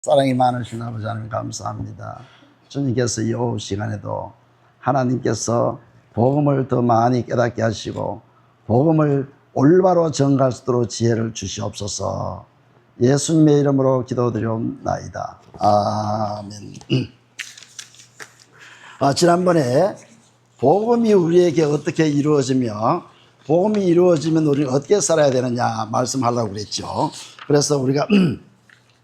사랑이 많으신 아버지 하나님 감사합니다. 주님께서 이 오후 시간에도 하나님께서 복음을 더 많이 깨닫게 하시고 복음을 올바로 전갈 수 있도록 지혜를 주시옵소서. 예수님의 이름으로 기도드리옵나이다. 아멘. 지난번에 복음이 우리에게 어떻게 이루어지며 복음이 이루어지면 우리는 어떻게 살아야 되느냐 말씀하려고 그랬죠. 그래서 우리가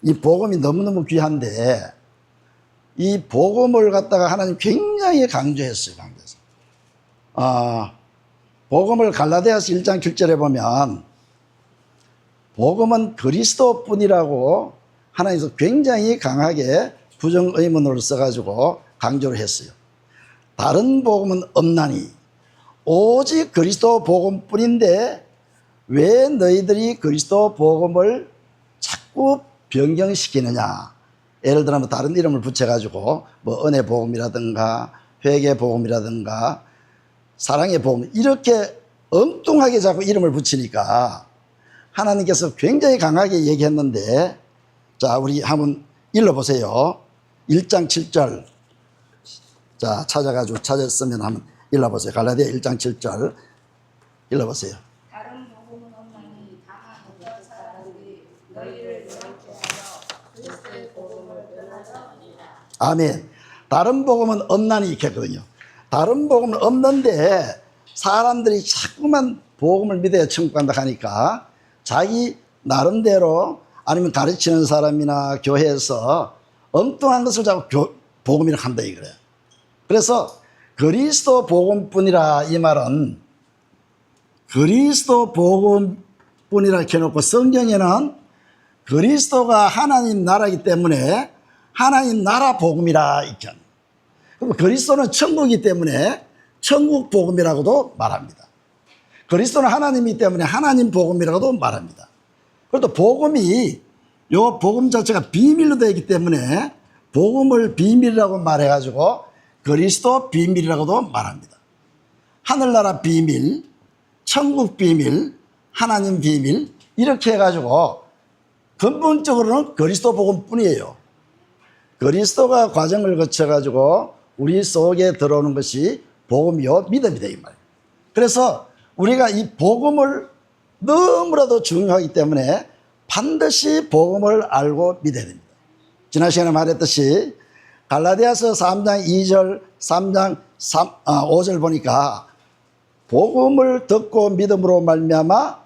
이 복음이 너무너무 귀한데 이 복음을 갖다가 하나님 굉장히 강조했어요. 복음을 갈라디아서 1장 7절에 보면 복음은 그리스도뿐이라고 하나님께서 굉장히 강하게 부정의문으로 써가지고 강조를 했어요. 다른 복음은 없나니 오직 그리스도 복음뿐인데 왜 너희들이 그리스도 복음을 자꾸 변경시키느냐. 예를 들면 다른 이름을 붙여가지고 뭐 은혜 복음이라든가 회개 복음이라든가 사랑의 복음 이렇게 엉뚱하게 자꾸 이름을 붙이니까 하나님께서 굉장히 강하게 얘기했는데, 자 우리 한번 읽어보세요. 1장 7절 자 찾았으면 한번 읽어보세요. 갈라디아 1장 7절 읽어보세요. 다른 복음은 없나니 다만 어떤 사람들이 너희를 요란케 하여 그리스도의 복음을 변하려 하니라. 아멘. 다른 복음은 없나니 이렇게 했거든요. 다른 복음은 없는데 사람들이 자꾸만 복음을 믿어야 천국 간다 하니까 자기 나름대로 아니면 가르치는 사람이나 교회에서 엉뚱한 것을 자꾸 복음이라고 한다 이거예요. 그래서 그리스도 복음뿐이라 이 말은 그리스도 복음뿐이라 켜놓고 성경에는 그리스도가 하나님 나라이기 때문에 하나님 나라 복음이라 이렇게 합니다. 그럼 그리스도는 천국이기 때문에 천국 복음이라고도 말합니다. 그리스도는 하나님이기 때문에 하나님 복음이라고도 말합니다. 그래도 복음이 요 복음 자체가 비밀로 되어 있기 때문에 복음을 비밀이라고 말해가지고 그리스도 비밀이라고도 말합니다. 하늘나라 비밀, 천국 비밀, 하나님 비밀 이렇게 해가지고 근본적으로는 그리스도 복음뿐이에요. 그리스도가 과정을 거쳐가지고 우리 속에 들어오는 것이 복음이요 믿음이다 이 말이에요. 그래서 우리가 이 복음을 너무나도 중요하기 때문에 반드시 복음을 알고 믿어야 됩니다. 지난 시간에 말했듯이 갈라디아서 3장 2절 3장 5절 보니까 복음을 듣고 믿음으로 말미암아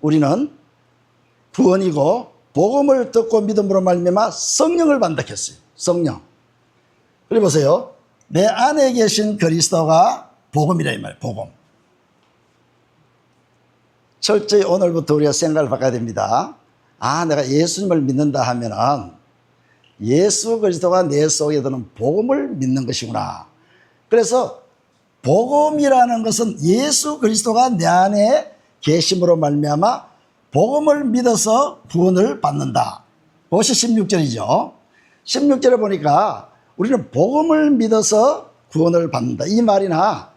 우리는 구원이고 복음을 듣고 믿음으로 말미암아 성령을 받는다 했어요. 성령. 그래 보세요. 내 안에 계신 그리스도가 복음이라 이 말이에요. 복음. 철저히 오늘부터 우리가 생각을 바꿔야 됩니다. 내가 예수님을 믿는다 하면은 예수 그리스도가 내 속에 드는 복음을 믿는 것이구나. 그래서 복음이라는 것은 예수 그리스도가 내 안에 계심으로 말미암아 복음을 믿어서 구원을 받는다. 그것이 16절이죠. 16절에 보니까 우리는 복음을 믿어서 구원을 받는다. 이 말이나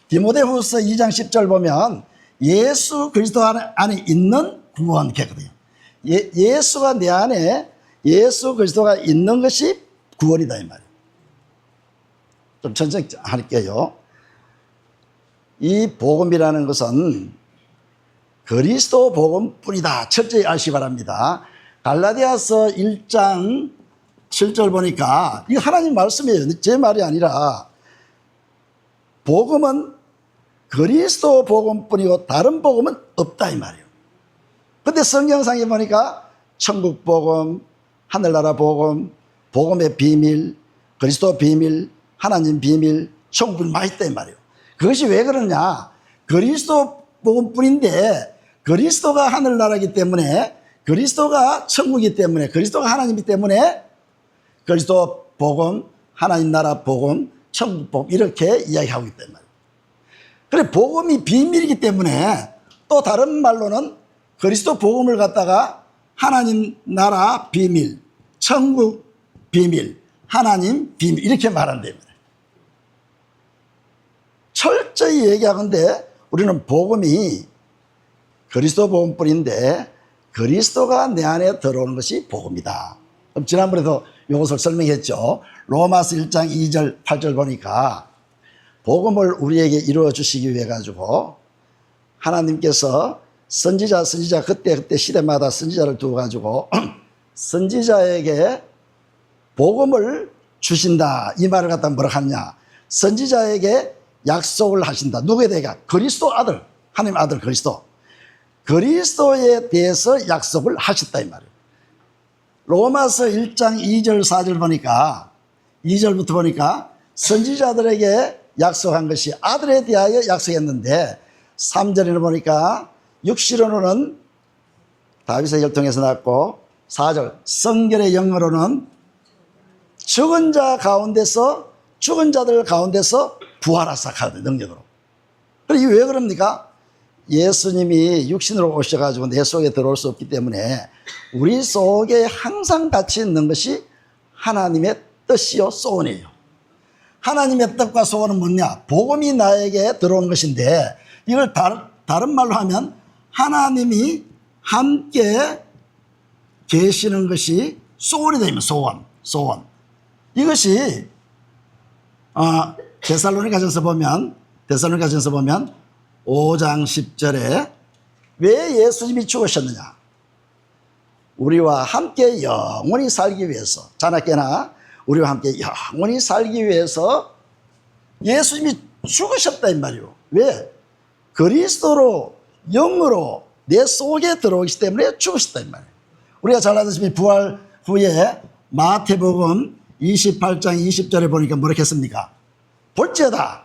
디모데후서 2장 10절 보면 예수 그리스도 안에 있는 구원 이렇게 했거든요. 예수가 내 안에 예수 그리스도가 있는 것이 구원이다 이 말이에요. 좀 천천히 할게요. 이 복음이라는 것은 그리스도 복음뿐이다. 철저히 아시기 바랍니다. 갈라디아서 1장 7절 보니까 이거 하나님 말씀이에요. 제 말이 아니라 복음은 그리스도 복음뿐이고 다른 복음은 없다 이 말이에요. 근데 성경상에 보니까 천국 복음, 하늘나라 복음, 복음의 비밀, 그리스도 비밀, 하나님 비밀, 천국이 많이 있다 이 말이에요. 그것이 왜 그러냐? 그리스도 복음뿐인데 그리스도가 하늘나라이기 때문에 그리스도가 천국이기 때문에 그리스도가 하나님이기 때문에 그리스도 복음, 하나님 나라 복음, 천국 복음 이렇게 이야기하고 있단 말이에요. 그래 복음이 비밀이기 때문에 또 다른 말로는 그리스도 복음을 갖다가 하나님 나라 비밀, 천국 비밀, 하나님 비밀 이렇게 말한답니다. 철저히 얘기하건대 우리는 복음이 그리스도 복음뿐인데 그리스도가 내 안에 들어오는 것이 복음이다. 그럼 지난번에도 이것을 설명했죠. 로마서 1장 2절 8절 보니까 복음을 우리에게 이루어 주시기 위해 가지고 하나님께서 선지자 그때 시대마다 선지자를 두어 가지고 선지자에게 복음을 주신다. 이 말을 갖다 뭐라 하느냐. 선지자에게 약속을 하신다. 누구에 대해? 그리스도 아들, 하나님 아들 그리스도에 대해서 약속을 하셨다 이 말이에요. 로마서 1장 2절 4절 보니까 2절부터 보니까 선지자들에게 약속한 것이 아들에 대하여 약속했는데 3절에는 보니까 육시로는 다윗의 혈통에서 났고 4절 성결의 영으로는 죽은 자들 가운데서 부활하사 하거든요. 능력으로. 그럼 이게 왜 그럽니까? 예수님이 육신으로 오셔가지고 내 속에 들어올 수 없기 때문에 우리 속에 항상 같이 있는 것이 하나님의 뜻이요 소원이에요. 하나님의 뜻과 소원은 뭐냐? 복음이 나에게 들어오는 것인데 이걸 다른 말로 하면 하나님이 함께 계시는 것이 소원이 됩니다. 소원. 이것이 데살로니가전서 보면 5장 10절에 왜 예수님이 죽으셨느냐? 우리와 함께 영원히 살기 위해서 자나깨나 우리와 함께 영원히 살기 위해서 예수님이 죽으셨다 이 말이에요. 왜? 그리스도로 영으로 내 속에 들어오기 때문에 죽으셨다 이 말이에요. 우리가 잘 아시다시피 부활 후에 마태복음 28장 20절에 보니까 뭐라고 했습니까? 볼지어다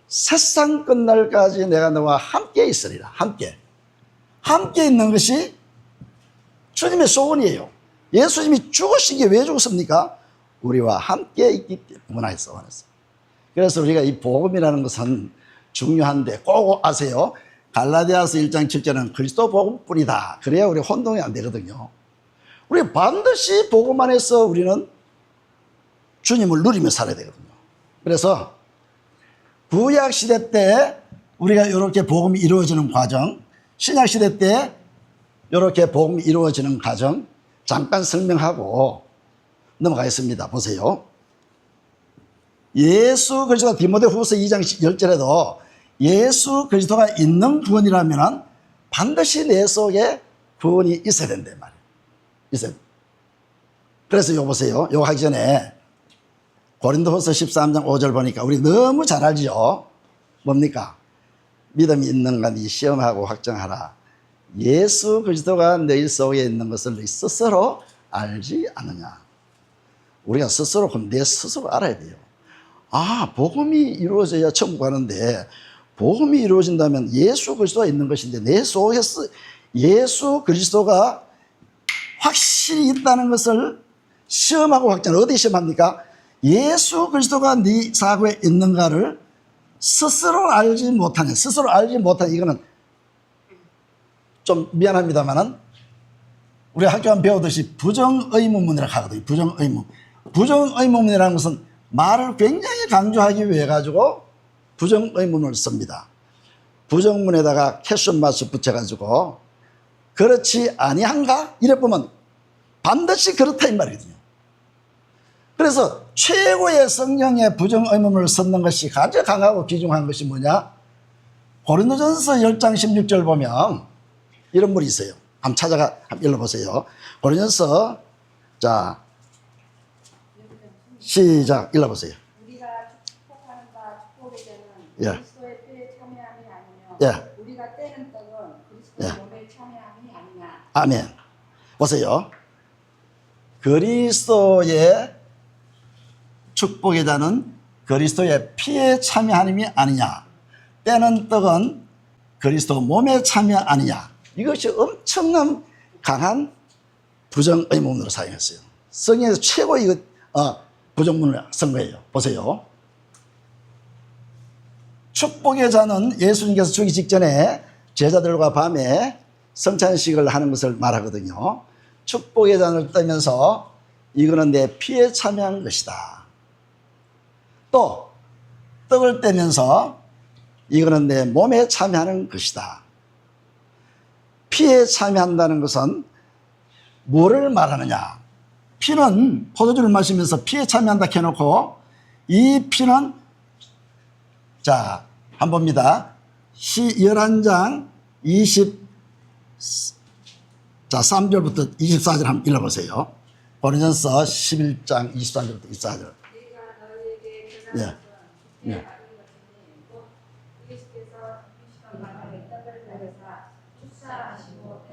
세상 끝날까지 내가 너와 함께 있으리라. 함께 있는 것이 주님의 소원이에요. 예수님이 죽으시기 왜 죽었습니까? 우리와 함께 있기 때문에 소원했어요. 그래서 우리가 이 복음이라는 것은 중요한데 꼭 아세요. 갈라디아서 1장 7절은 그리스도 복음뿐이다. 그래야 우리 혼동이 안 되거든요. 우리 반드시 복음 안에서 우리는 주님을 누리며 살아야 되거든요. 그래서 구약 시대 때 우리가 이렇게 복음이 이루어지는 과정, 신약 시대 때 이렇게 복음이 이루어지는 과정 잠깐 설명하고 넘어가겠습니다. 보세요. 예수 그리스도가 디모데후서 2장 10절에도 예수 그리스도가 있는 구원이라면 반드시 내 속에 구원이 있어야 된단 말이에요. 있어요. 그래서 이거 보세요. 이거 하기 전에 고린도후서 13장 5절 보니까 우리 너무 잘 알죠. 뭡니까? 믿음이 있는가 니 시험하고 확정하라. 예수 그리스도가 너희 속에 있는 것을 너희 스스로 알지 않느냐. 우리가 스스로 그럼 내 스스로 알아야 돼요. 복음이 이루어져야 천국 가는데 복음이 이루어진다면 예수 그리스도가 있는 것인데 내 속에 예수 그리스도가 확실히 있다는 것을 시험하고 확정. 어디 시험합니까? 예수 그리스도가 네 사고에 있는가를 스스로 알지 못하냐. 이거는 좀 미안합니다만은 우리 학교 배우듯이 부정의문문이라고 하거든요. 부정의문문이라는 것은 말을 굉장히 강조하기 위해 가지고 부정의문을 씁니다. 부정문에다가 퀘스천 마크 붙여가지고 그렇지 아니한가? 이래 보면 반드시 그렇다 이 말이거든요. 그래서 최고의 성령의 부정의문을 썼는 것이 가장 강하고 귀중한 것이 뭐냐? 고린도전서 10장 16절 보면 이런 물이 있어요. 한번 읽어보세요. 고린도전서 자 시작 읽어보세요. 우리가 축복하는 바 축복의 때는 예. 그리스도의 때에 참여함이 아니며 예. 우리가 때는 떡은 그리스도의 예. 몸에 참여함이 아니냐. 아멘. 보세요. 그리스도의 축복의 자는 그리스도의 피에 참여함이 아니냐. 때는 떡은 그리스도 몸에 참여 아니냐. 이것이 엄청난 강한 부정의문으로 사용했어요. 성경에서 최고 이거 부정문을 쓴 거예요. 보세요. 축복의 자는 예수님께서 죽기 직전에 제자들과 밤에 성찬식을 하는 것을 말하거든요. 축복의 잔을 뜨면서 이거는 내 피에 참여한 것이다. 또 떡을 떼면서 이거는 내 몸에 참여하는 것이다. 피에 참여한다는 것은 뭐를 말하느냐? 피는 포도주를 마시면서 피에 참여한다 해놓고 이 피는 자, 한번 봅니다. 시 11장 3절부터 24절 한번 읽어보세요. 고린도전서 11장 23절부터 24절. 예. 예.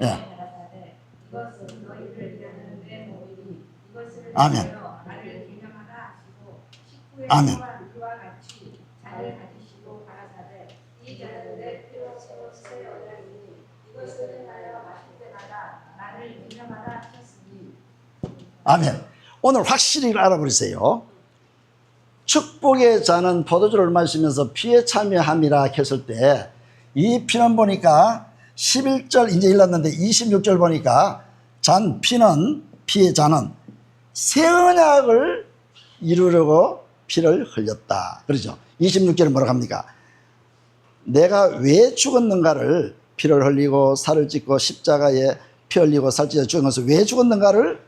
예. 아멘. 아멘. 아멘. 오늘 확실히 알아버리세요. 축복의 잔은 포도주를 마시면서 피에 참여함이라 했을 때 이 피는 보니까 11절 이제 일렀는데 26절 보니까 피의 잔은 새 언약을 이루려고 피를 흘렸다. 그러죠. 26절에 뭐라고 합니까? 내가 왜 죽었는가를 피를 흘리고 살을 찢고 십자가에 피 흘리고 살 찢어 죽은 것을 왜 죽었는가를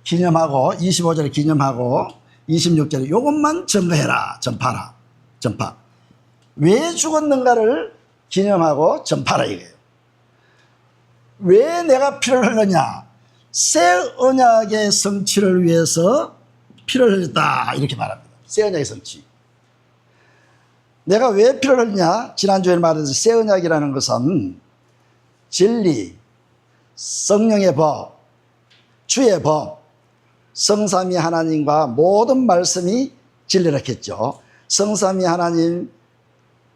기념하고 25절에 기념하고 26절에 이것만 증거해라. 전파라. 전파. 왜 죽었는가를 기념하고 전파라 이거예요. 왜 내가 피를 흘렸냐? 새 언약의 성취를 위해서 피를 흘렸다 이렇게 말합니다. 새 언약의 성취. 내가 왜 피를 흘리냐? 지난주에 말했듯이 새 언약이라는 것은 진리, 성령의 법, 주의 법, 성삼위 하나님과 모든 말씀이 진리라 했죠. 성삼위 하나님,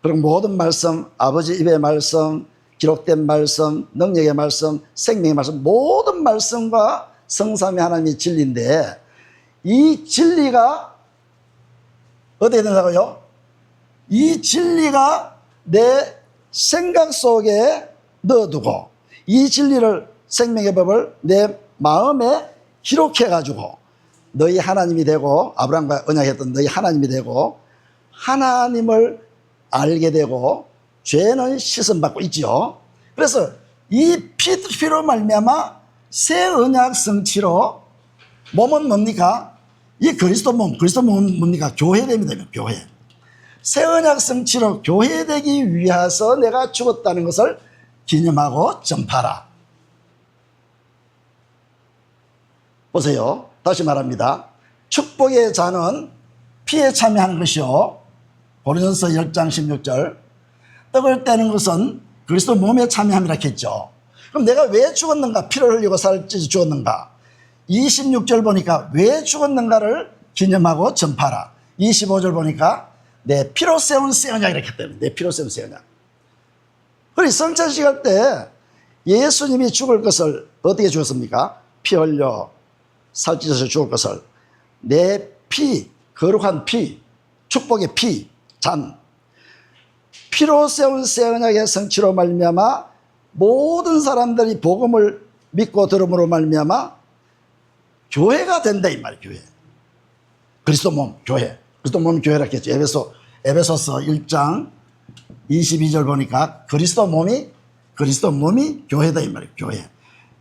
그리고 모든 말씀, 아버지 입의 말씀, 기록된 말씀, 능력의 말씀, 생명의 말씀, 모든 말씀과 성삼위 하나님이 진리인데 이 진리가 어떻게 된다고요? 이 진리가 내 생각 속에 넣어두고 이 진리를 생명의 법을 내 마음에 기록해가지고 너희 하나님이 되고 아브라함과 언약했던 너희 하나님이 되고 하나님을 알게 되고 죄는 씻음받고 있지요. 그래서 이 피로 말미암아 새 언약 성취로 몸은 뭡니까? 이 그리스도 몸은 뭡니까? 교회됩니다. 교회. 새 언약 성취로 교회되기 위해서 내가 죽었다는 것을 기념하고 전파라. 보세요. 다시 말합니다. 축복의 잔은 피에 참여하는 것이요. 고린도전서 10장 16절. 떡을 떼는 것은 그리스도 몸에 참여함이라 했죠. 그럼 내가 왜 죽었는가? 피를 흘리고 살을 찢어 죽었는가? 26절 보니까 왜 죽었는가를 기념하고 전파라. 25절 보니까 내 피로 세운 새 언약 이렇게 때문에 내 피로 세운 새 언약. 그리고 성찬식 할 때 예수님이 죽을 것을 어떻게 죽었습니까? 피 흘려 살 찢어서 죽을 것을 내 피, 거룩한 피, 축복의 피, 잔, 피로 세운 새 언약의 성취로 말미암아 모든 사람들이 복음을 믿고 들음으로 말미암아 교회가 된다 이 말이에요. 교회. 그리스도 몸, 교회. 그리스도 몸 교회라 했죠. 에베소서 1장 22절 보니까 그리스도 몸이 교회다 이 말이에요. 교회.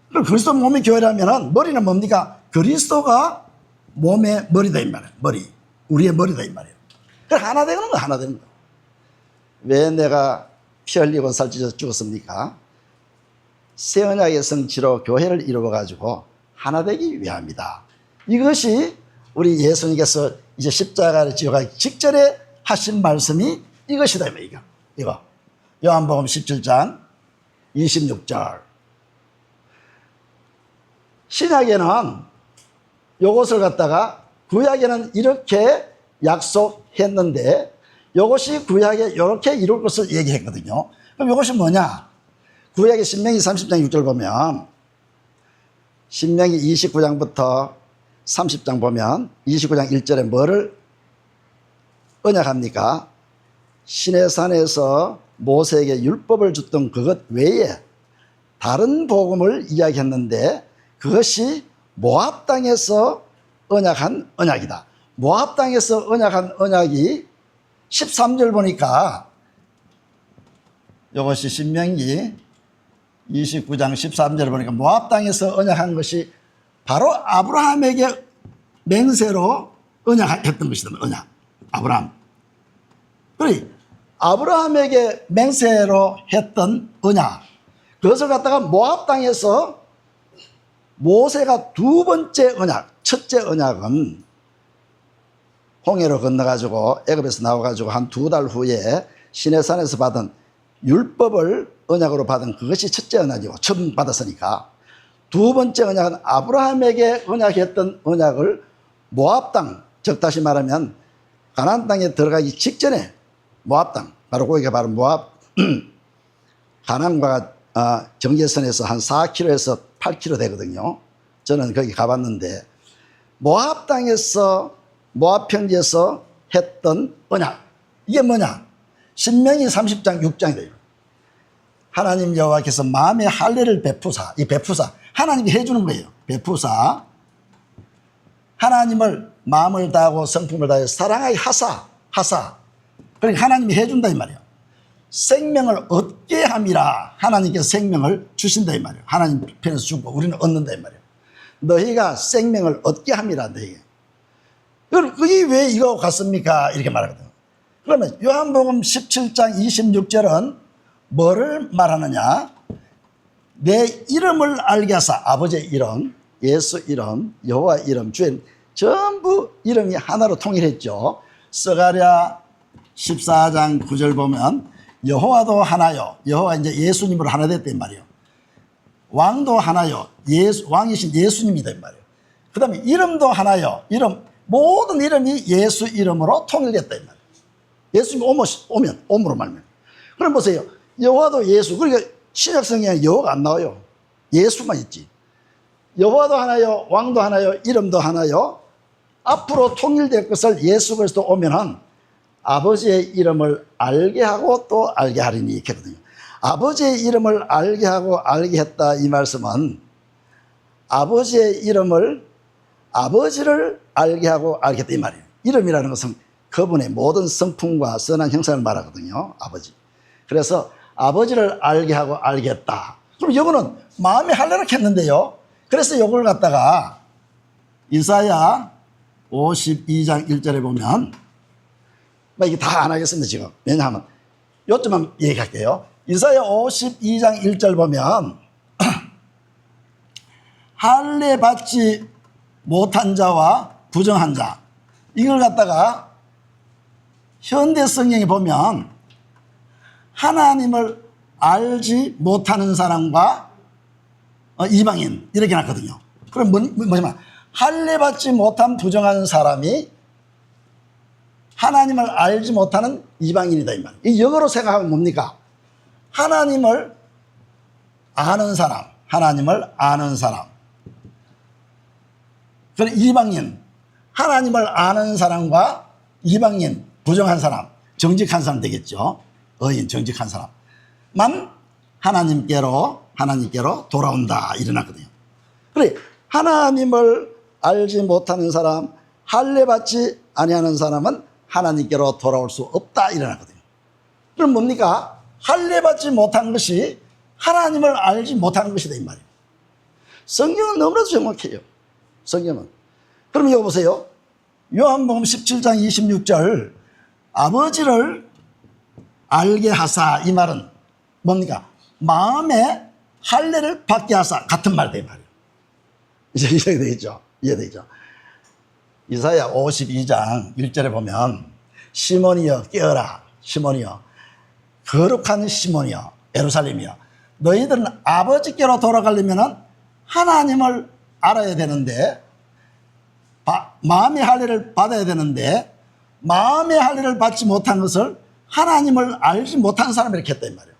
그럼 그리스도 몸이 교회라면은 머리는 뭡니까? 그리스도가 몸의 머리다 이 말이에요. 머리. 우리의 머리다 이 말이에요. 그럼 하나 되는 거 하나 되는 거. 왜 내가 피 흘리고 살 찢어 죽었습니까? 새 언약의 성취로 교회를 이루어가지고 하나 되기 위함이다. 이것이 우리 예수님께서 이제 십자가를 지어가기 직전에 하신 말씀이 이것이다. 이거. 요한복음 17장 26절. 신약에는 요것을 갖다가 구약에는 이렇게 약속했는데 이것이 구약에 이렇게 이룰 것을 얘기했거든요. 그럼 이것이 뭐냐? 구약의 신명기 30장 6절 보면 신명기 29장부터 30장 보면 29장 1절에 뭐를 언약합니까? 시내산에서 모세에게 율법을 줬던 그것 외에 다른 복음을 이야기했는데 그것이 모압 땅에서 언약한 언약이다. 모압 땅에서 언약한 언약이 13절 보니까 이것이 신명기 29장 13절 보니까 모압 땅에서 언약한 것이 바로 아브라함에게 맹세로 언약했던 것이다. 언약. 아브라함. 그래, 아브라함에게 맹세로 했던 언약. 그것을 갖다가 모압 땅에서 모세가 두 번째 언약, 첫째 언약은 홍해로 건너가지고 애굽에서 나와가지고 한 2달 후에 시내산에서 받은 율법을 언약으로 받은 그것이 첫째 언약이고 처음 받았으니까, 두 번째 언약은 아브라함에게 언약했던 언약을 모압 땅, 즉 다시 말하면 가나안 땅에 들어가기 직전에 모압 땅, 바로 거기가 바로 모압 가나안과 경계선에서 한 4km에서 8km 되거든요. 저는 거기 가봤는데 모압 땅에서 모압 평지에서 했던 언약, 이게 뭐냐? 신명기 30장 6장이래요. 하나님 여호와께서 마음의 할례를 베푸사, 이 베푸사 하나님이 해주는 거예요. 베푸사 하나님을 마음을 다하고 성품을 다해 사랑하게 하사. 그러니까 하나님이 해준다 이 말이에요. 생명을 얻게 함이라. 하나님께서 생명을 주신다 이 말이에요. 하나님 편에서 주고 우리는 얻는다 이 말이에요. 너희가 생명을 얻게 함이라. 너희가. 그게 왜 이거 같습니까? 이렇게 말하거든요. 그러면 요한복음 17장 26절은 뭐를 말하느냐? 내 이름을 알게 하사, 아버지의 이름, 예수 이름, 여호와 이름, 주의 전부 이름이 하나로 통일했죠. 스가랴 14장 9절 보면 여호와도 하나요. 여호와 이제 예수님으로 하나 됐단 말이에요. 왕도 하나요. 왕이신 예수님이다 이 말이에요. 그 다음에 이름도 하나요. 이름, 모든 이름이 예수 이름으로 통일됐다 이 말이에요. 예수님 오면 옴으로 말면. 그럼 보세요. 여호와도 예수. 그러니까 신약 성경에 여호와가 안 나와요. 예수만 있지. 여호와도 하나요. 왕도 하나요. 이름도 하나요. 앞으로 통일될 것을 예수 그리스도 오면은 아버지의 이름을 알게 하고 또 알게 하리니 이렇게 하거든요. 아버지의 이름을 알게 하고 알게 했다 이 말씀은 아버지의 이름을 아버지를 알게 하고 알게 했다 이 말이에요. 이름이라는 것은 그분의 모든 성품과 선한 형상을 말하거든요. 아버지. 그래서 아버지를 알게 하고 알게 했다. 그럼 이거는 마음의 할례를 했는데요. 그래서 이걸 갖다가 이사야 52장 1절에 보면 이게 다 안 하겠습니다 지금. 왜냐하면 요점만 얘기할게요. 이사야 52장 1절 보면 할례 받지 못한 자와 부정한 자, 이걸 갖다가 현대 성경에 보면 하나님을 알지 못하는 사람과 이방인 이렇게 놨거든요. 그럼 뭐냐면 할례 받지 못한 부정한 사람이 하나님을 알지 못하는 이방인이다 이 말이에요. 이 영어로 생각하면 뭡니까? 하나님을 아는 사람, 하나님을 아는 사람. 그럼 이방인, 하나님을 아는 사람과 이방인, 부정한 사람, 정직한 사람 되겠죠. 의인, 정직한 사람만 하나님께로 돌아온다 일어났거든요. 그래, 하나님을 알지 못하는 사람, 할례 받지 아니하는 사람은 하나님께로 돌아올 수 없다 일어났거든요. 그럼 뭡니까? 할례 받지 못한 것이 하나님을 알지 못하는 것이다 이 말이에요. 성경은 너무나도 정확해요. 성경은. 그럼 이거 보세요. 요한복음 17장 26절 아버지를 알게 하사, 이 말은 뭡니까? 마음에 할례를 받게 하사, 같은 말이에요. 이제 이해되겠죠? 이해되죠? 이사야 52장 1절에 보면 시몬이여 깨어라. 시몬이여, 거룩한 시몬이여, 예루살렘이여, 너희들은 아버지께로 돌아가려면 하나님을 알아야 되는데 마음의 할례를 받아야 되는데 마음의 할례를 받지 못한 것을 하나님을 알지 못한 사람이 이렇게 했다 이 말이에요.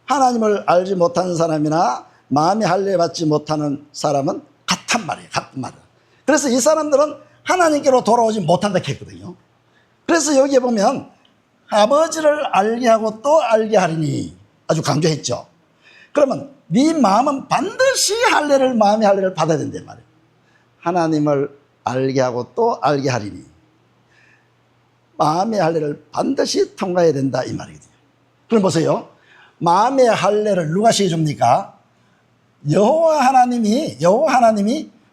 하나님을 알지 못하는 사람이나 마음의 할례 받지 못하는 사람은 같단 말이에요. 같은 말이에요. 그래서 이 사람들은 하나님께로 돌아오지 못한다 했거든요. 그래서 여기에 보면 아버지를 알게 하고 또 알게 하리니 아주 강조했죠. 그러면 네 마음은 반드시 할례를, 마음의 할례를 받아야 된단 말이에요. 하나님을 알게 하고 또 알게 하리니 마음의 할례를 반드시 통과해야 된다 이 말이거든요. 그럼 보세요. 마음의 할례를 누가 시켜줍니까? 여호와 하나님이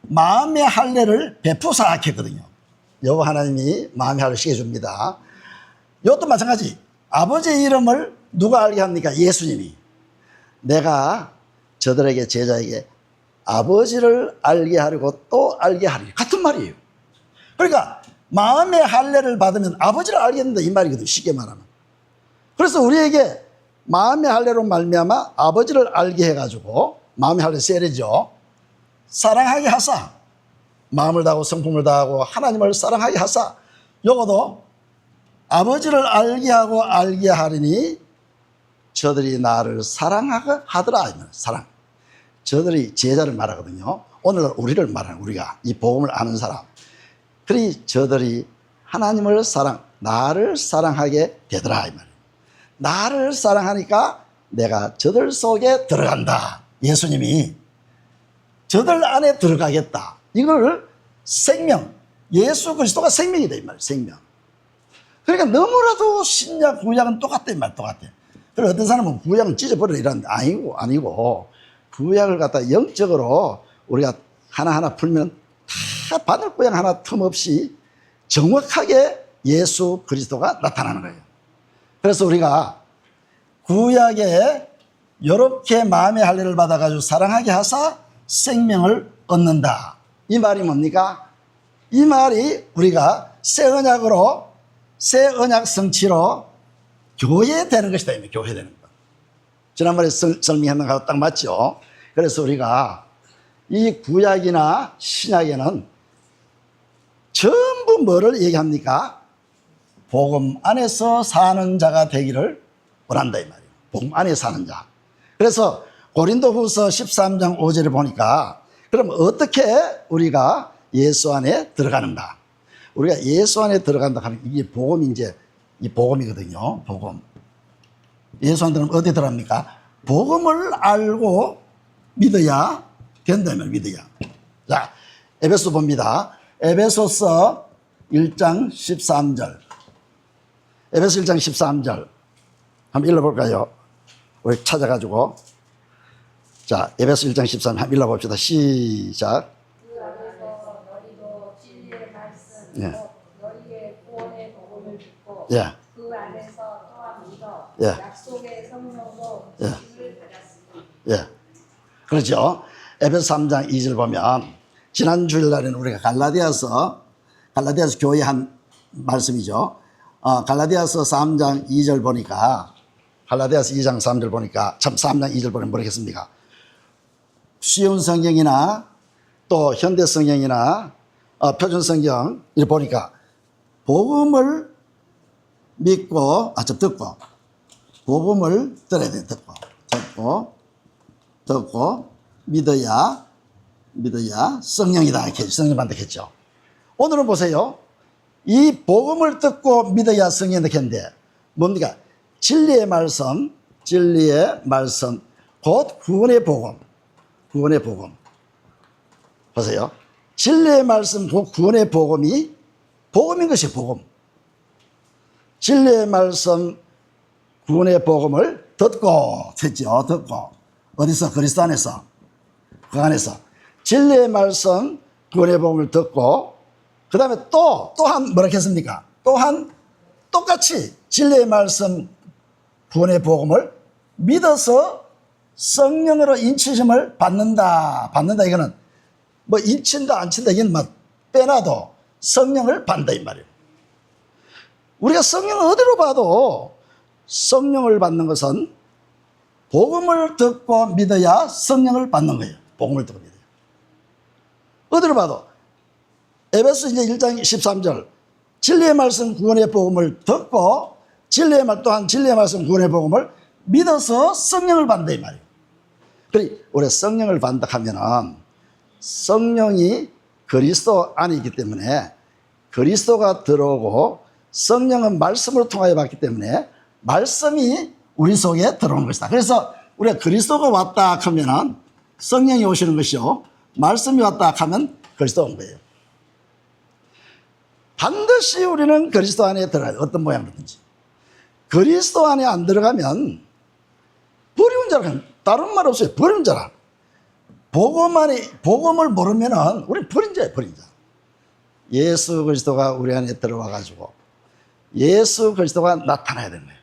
마음의 할례를 베푸사 하셨거든요. 여호와 하나님이 마음의 할례를 시켜줍니다. 이것도 마찬가지. 아버지의 이름을 누가 알게 합니까? 예수님이. 내가 저들에게 제자에게 아버지를 알게 하려고 또 알게 하리. 같은 말이에요. 그러니까 마음의 할례를 받으면 아버지를 알게 된다 이 말이거든요. 쉽게 말하면. 그래서 우리에게 마음의 할례로 말미암아 아버지를 알게 해가지고 마음의 할례 세례죠. 사랑하게 하사. 마음을 다하고 성품을 다하고 하나님을 사랑하게 하사. 요거도 아버지를 알게 하고 알게 하리니 저들이 나를 사랑하게 하더라. 사랑. 저들이 제자를 말하거든요. 오늘 우리를 말하는 우리가 이 복음을 아는 사람. 그리 저들이 하나님을 나를 사랑하게 되더라 이 말이에요. 나를 사랑하니까 내가 저들 속에 들어간다. 예수님이 저들 안에 들어가겠다. 이걸 생명, 예수 그리스도가 생명이다 이 말이에요. 생명. 그러니까 너무나도 신약 구약은 똑같다 이 말 똑같아. 그리고 어떤 사람은 구약은 찢어버리라 이러는데 아니고 구약을 갖다 영적으로 우리가 하나하나 풀면 다 바늘 구약 하나 틈없이 정확하게 예수 그리스도가 나타나는 거예요. 그래서 우리가 구약에 이렇게 마음의 할례를 받아가지고 사랑하게 하사 생명을 얻는다. 이 말이 뭡니까? 이 말이 우리가 새 언약 성취로 교회되는 것이다. 교회되는 것. 지난번에 설명한 것하고 딱 맞죠? 그래서 우리가 이 구약이나 신약에는 전부 뭐를 얘기합니까? 복음 안에서 사는 자가 되기를 원한다 이 말이에요. 복음 안에 사는 자. 그래서 고린도후서 13장 5절에 보니까 그럼 어떻게 우리가 예수 안에 들어가는가? 우리가 예수 안에 들어간다 하면 이게 복음이 이 복음이거든요. 복음. 예수 안에 들어가면 어디 들어갑니까? 복음을 알고 믿어야 된다면 믿어야. 자, 에베소 봅니다. 에베소서 1장 13절. 에베소 1장 13절. 한번 읽어볼까요? 우리 찾아가지고. 자, 에베소 1장 13절 한번 읽어봅시다. 시작. 그 안에서 너희도 진리의 말씀, 예. 너희의 구원의 복음을 듣고 예. 그 안에서 또한 믿어 예. 약속의 성령으로 예. 지식을 받았으니. 예. 그렇죠. 에베소 3장 2절 보면 지난 주일날에는 우리가 갈라디아서 교회 한 말씀이죠. 갈라디아서 3장 2절 보니까 갈라디아서 2장 3절 보니까 참 3장 2절 보면 뭐겠습니까? 쉬운 성경이나 또 현대 성경이나 표준 성경 이렇게 보니까 복음을 믿고 듣고 복음을 들어야 돼. 듣고 믿어야 성령이다 이렇게 성령 받겠죠. 오늘은 보세요. 이 복음을 듣고 믿어야 성령이다 했는데 뭡니까? 진리의 말씀 곧 구원의 복음 보세요. 진리의 말씀 곧 구원의 복음인 것이 복음. 진리의 말씀 구원의 복음을 듣고 어디서? 그리스도 안에서. 그 안에서 진리의 말씀 구원의 복음을 듣고 그 다음에 또한 뭐라 했습니까? 또한 똑같이 진리의 말씀 구원의 복음을 믿어서 성령으로 인치심을 받는다 이거는 뭐 인친다 안 친다 이건 막 빼놔도 성령을 받는다 이 말이에요. 우리가 성령을 어디로 봐도 성령을 받는 것은 복음을 듣고 믿어야 성령을 받는 거예요. 복음을 듣고 믿어요. 어디로 봐도 에베소 이제 1장 13절 진리의 말씀 구원의 복음을 듣고 또한 진리의 말씀 구원의 복음을 믿어서 성령을 받는다 이 말이에요. 그리고 우리 성령을 받는다 하면은 성령이 그리스도 안에 있기 때문에 그리스도가 들어오고 성령은 말씀으로 통하여 받기 때문에 말씀이 우리 속에 들어오는 것이다. 그래서 우리가 그리스도가 왔다 하면은 성령이 오시는 것이요 말씀이 왔다 하면 그리스도가 온 거예요. 반드시 우리는 그리스도 안에 들어가야 돼. 어떤 모양이든지. 그리스도 안에 안 들어가면 버리운 자라. 다른 말 없어요. 버리운 자라. 복음을 모르면은 우리 버린 자예요, 버린 자. 예수 그리스도가 우리 안에 들어와 가지고 예수 그리스도가 나타나야 되는 거예요.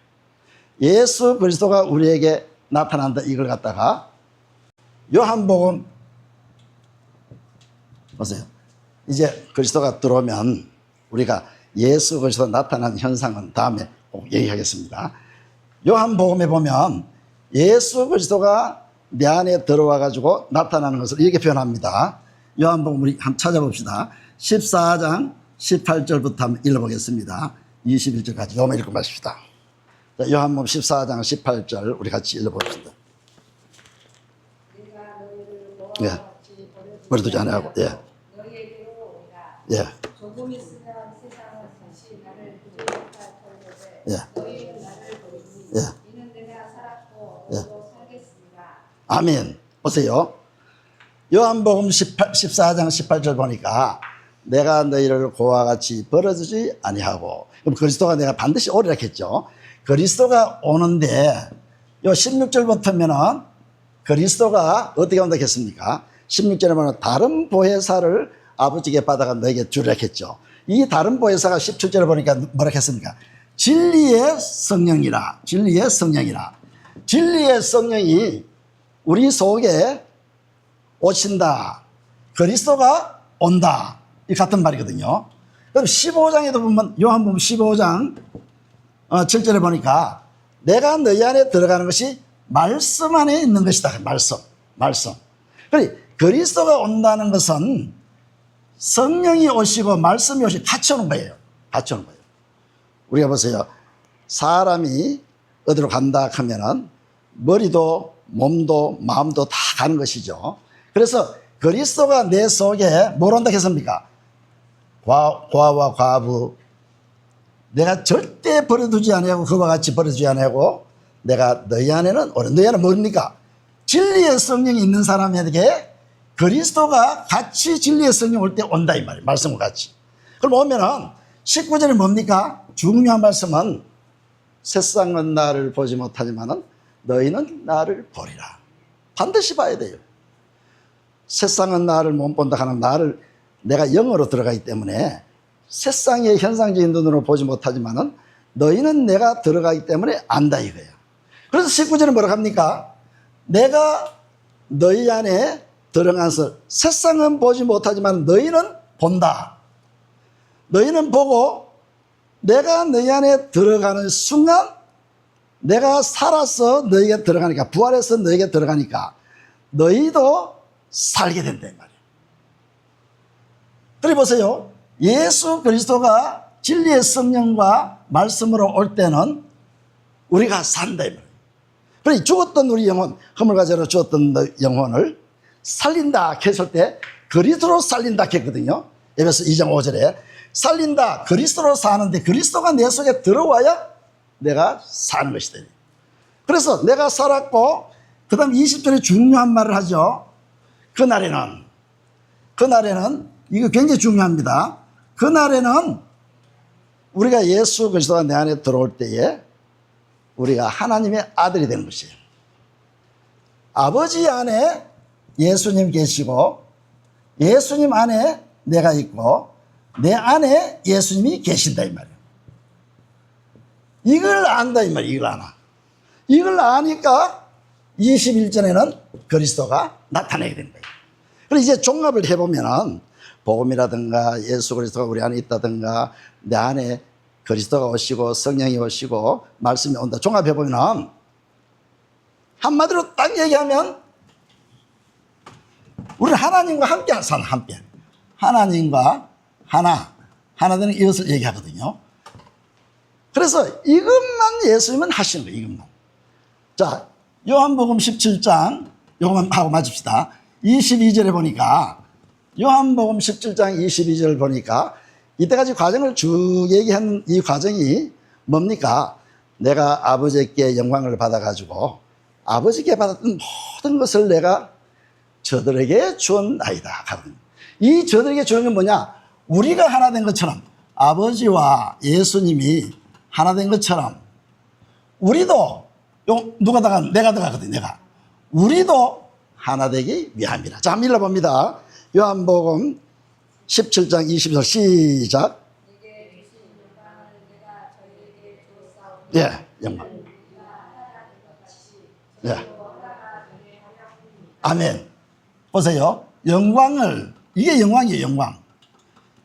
예수 그리스도가 우리에게 나타난다. 이걸 갖다가 요한복음 보세요. 이제 그리스도가 들어오면 우리가 예수 그리스도 나타난 현상은 다음에 꼭 얘기하겠습니다. 요한복음에 보면 예수 그리스도가 내 안에 들어와 가지고 나타나는 것을 이렇게 표현합니다. 요한복음 우리 한번 찾아봅시다. 14장 18절부터 한번 읽어보겠습니다. 21절까지 요만 읽고 마십시다. 요한복음 14장 18절 우리 같이 읽어봅시다. 내가 너희를 예. 모아같이 버려두지 아니하고, 예. 너희에게로 오리라. 예. 조금 있으면 세상은 다시 나를 보지 못할 터인데 예. 너희는 나를 보리니 예. 이는 내가 살았고 예. 너도 살겠습니다. 아멘. 보세요. 요한복음 14장 18절 보니까 내가 너희를 고와 같이 버려두지 아니하고, 그럼 그리스도가 내가 반드시 오리라 했죠. 그리스도가 오는데 요 16절부터면은 그리스도가 어떻게 온다 했습니까? 16절에 보면 다른 보혜사를 아버지께 받아가 너에게 주리라 했죠. 이 다른 보혜사가 17절에 보니까 뭐라 했습니까? 진리의 성령이라. 진리의 성령이라. 진리의 성령이 우리 속에 오신다. 그리스도가 온다. 이 같은 말이거든요. 그럼 15장에도 보면 요한복음 15장 7절에 보니까 내가 너희 안에 들어가는 것이 말씀 안에 있는 것이다. 말씀. 그리스도가 온다는 것은 성령이 오시고 말씀이 오시고 같이 오는 거예요. 같이 오는 거예요. 우리가 보세요. 사람이 어디로 간다 하면은 머리도 몸도 마음도 다 가는 것이죠. 그래서 그리스도가 내 속에 뭘 온다 했습니까? 과와 과부 내가 절대 버려두지 아니하고 그와 같이 버려두지 아니하고 내가 너희 안에는 오래. 너희 안에 뭡니까? 진리의 성령이 있는 사람에게 그리스도가 같이 진리의 성령 올 때 온다 이 말이에요. 말씀과 같이. 그럼 오면은 19절에 뭡니까? 중요한 말씀은 세상은 나를 보지 못하지만은 너희는 나를 보리라. 반드시 봐야 돼요. 세상은 나를 못 본다 하는 나를 내가 영으로 들어가기 때문에 세상의 현상적인 눈으로 보지 못하지만은 너희는 내가 들어가기 때문에 안다 이거예요. 그래서 19절에 뭐라고 합니까? 내가 너희 안에 들어가서 세상은 보지 못하지만 너희는 본다. 너희는 보고 내가 너희 안에 들어가는 순간 내가 살아서 너희에게 들어가니까 부활해서 너희에게 들어가니까 너희도 살게 된다 이 말이에요. 그래 보세요. 예수 그리스도가 진리의 성령과 말씀으로 올 때는 우리가 산다 이 말이에요. 그래 죽었던 우리 영혼, 허물과제로 죽었던 영혼을 살린다 했을 때 그리스도로 살린다 했거든요. 에베소 2장 5절에 살린다. 그리스도로 사는데 그리스도가 내 속에 들어와야 내가 사는 것이다. 그래서 내가 살았고 그 다음 20절에 중요한 말을 하죠. 그날에는 이거 굉장히 중요합니다. 그날에는 우리가 예수 그리스도가 내 안에 들어올 때에 우리가 하나님의 아들이 되는 것이에요. 아버지 안에 예수님 계시고 예수님 안에 내가 있고 내 안에 예수님이 계신다 이 말이에요. 이걸 안다 이 말이에요. 이걸 아나. 이걸 아니까 21절에는 그리스도가 나타나게 된 거예요. 그래서 이제 종합을 해보면은 복음이라든가 예수 그리스도가 우리 안에 있다든가 내 안에 그리스도가 오시고 성령이 오시고 말씀이 온다. 종합해보면 한마디로 딱 얘기하면 우리는 하나님과 함께 사는 함께. 하나님과 하나 되는 이것을 얘기하거든요. 그래서 이것만 예수님은 하시는 거예요. 이것만. 자, 요한복음 17장 요것만 하고 맞읍시다. 22절에 보니까 요한복음 17장 22절 보니까 이때까지 과정을 쭉 얘기한 이 과정이 뭡니까? 내가 아버지께 영광을 받아가지고 아버지께 받았던 모든 것을 내가 저들에게 주었나이다. 이 저들에게 주는 건 뭐냐? 우리가 하나 된 것처럼 아버지와 예수님이 하나 된 것처럼 우리도 누가 들어가? 내가 들어가거든. 내가. 우리도 하나 되기 위함이라. 자, 한번 읽어봅니다. 요한복음 17장 20절 시작. 예, 영광. 예. 아멘. 보세요. 영광을, 이게 영광이에요, 영광.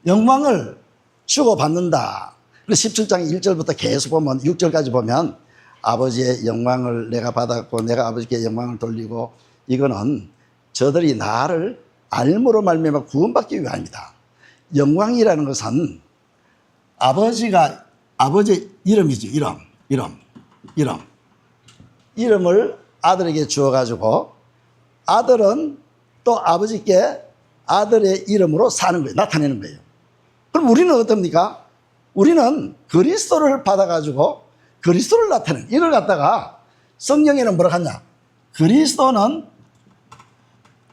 영광을 주고받는다. 17장 1절부터 계속 보면 6절까지 보면 아버지의 영광을 내가 받았고 내가 아버지께 영광을 돌리고, 이거는 저들이 나를 알므로 말미암아 구원받기 위함이다. 영광이라는 것은 아버지 이름이죠. 이름을 아들에게 주어가지고 아들은 또 아버지께 아들의 이름으로 사는 거예요. 나타내는 거예요. 그럼 우리는 어떻습니까? 우리는 그리스도를 받아가지고 그리스도를 나타내는, 이걸 갖다가 성경에는 뭐라고 하냐? 그리스도는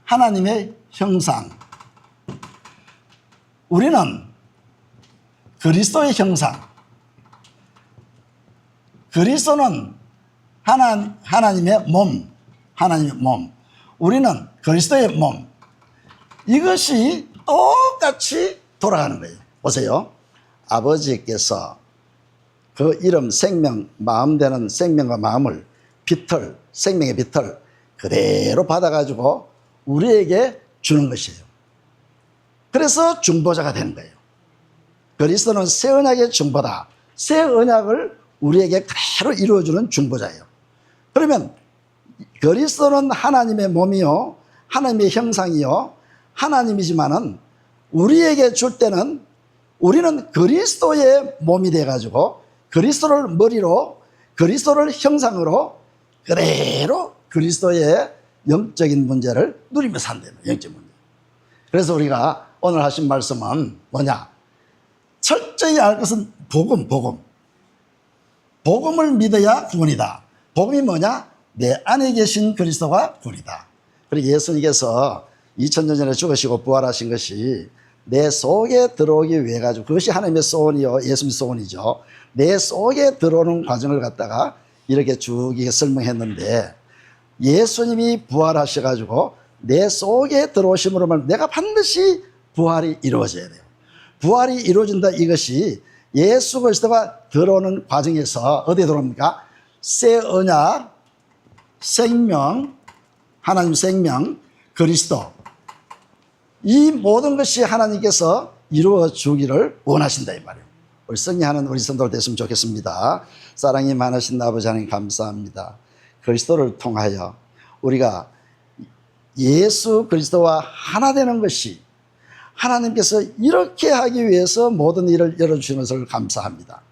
하나님의 형상, 우리는 그리스도의 형상, 그리스도는 하나님의 몸, 우리는 그리스도의 몸. 이것이 똑같이 돌아가는 거예요. 보세요. 아버지께서 그 이름 생명, 마음 되는 생명과 마음을 빛을, 생명의 빛을 그대로 받아가지고 우리에게 주는 것이에요. 그래서 중보자가 되는 거예요. 그리스도는 새 언약의 중보다. 새 언약을 우리에게 그대로 이루어주는 중보자예요. 그러면 그리스도는 하나님의 몸이요, 하나님의 형상이요, 하나님이지만은 우리에게 줄 때는 우리는 그리스도의 몸이 돼가지고 그리스도를 머리로, 그리스도를 형상으로 그대로 그리스도의 영적인 문제를 누리며 산다는 영적 문제. 그래서 우리가 오늘 하신 말씀은 뭐냐? 철저히 알 것은 복음을 믿어야 구원이다. 복음이 뭐냐? 내 안에 계신 그리스도가 구원이다. 그리고 예수님께서 2000년 전에 죽으시고 부활하신 것이 내 속에 들어오기 위해 가지고, 그것이 하나님의 소원이요, 예수님의 소원이죠. 내 속에 들어오는 과정을 갖다가 이렇게 쭉 설명했는데, 예수님이 부활하셔 가지고 내 속에 들어오심으로 말하면 내가 반드시 부활이 이루어져야 돼요. 부활이 이루어진다. 이것이 예수 그리스도가 들어오는 과정에서 어디에 들어옵니까? 새 언약, 생명, 하나님 생명, 그리스도, 이 모든 것이 하나님께서 이루어 주기를 원하신다 이 말이에요. 우리 승리하는 우리 성도들 됐으면 좋겠습니다. 사랑이 많으신 아버지 하나님 감사합니다. 그리스도를 통하여 우리가 예수 그리스도와 하나 되는 것이, 하나님께서 이렇게 하기 위해서 모든 일을 열어주시는 것을 감사합니다.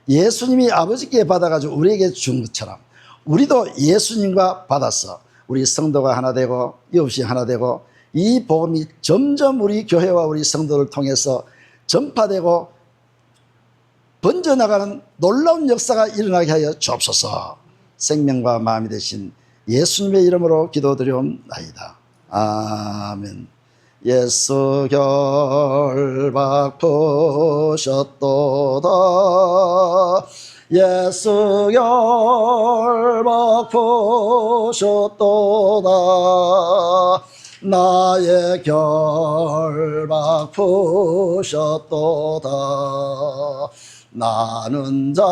예수님이 아버지께 받아가지고 우리에게 준 것처럼 우리도 예수님과 받아서 우리 성도가 하나 되고 이웃이 하나 되고, 이 복음이 점점 우리 교회와 우리 성도를 통해서 전파되고 번져나가는 놀라운 역사가 일어나게 하여 주옵소서. 생명과 마음이 되신 예수님의 이름으로 기도드리옵나이다. 아멘. 예수 결박 보셨도다. 예수 결박 보셨도다. 나의 결박 보셨도다. 나는 자유해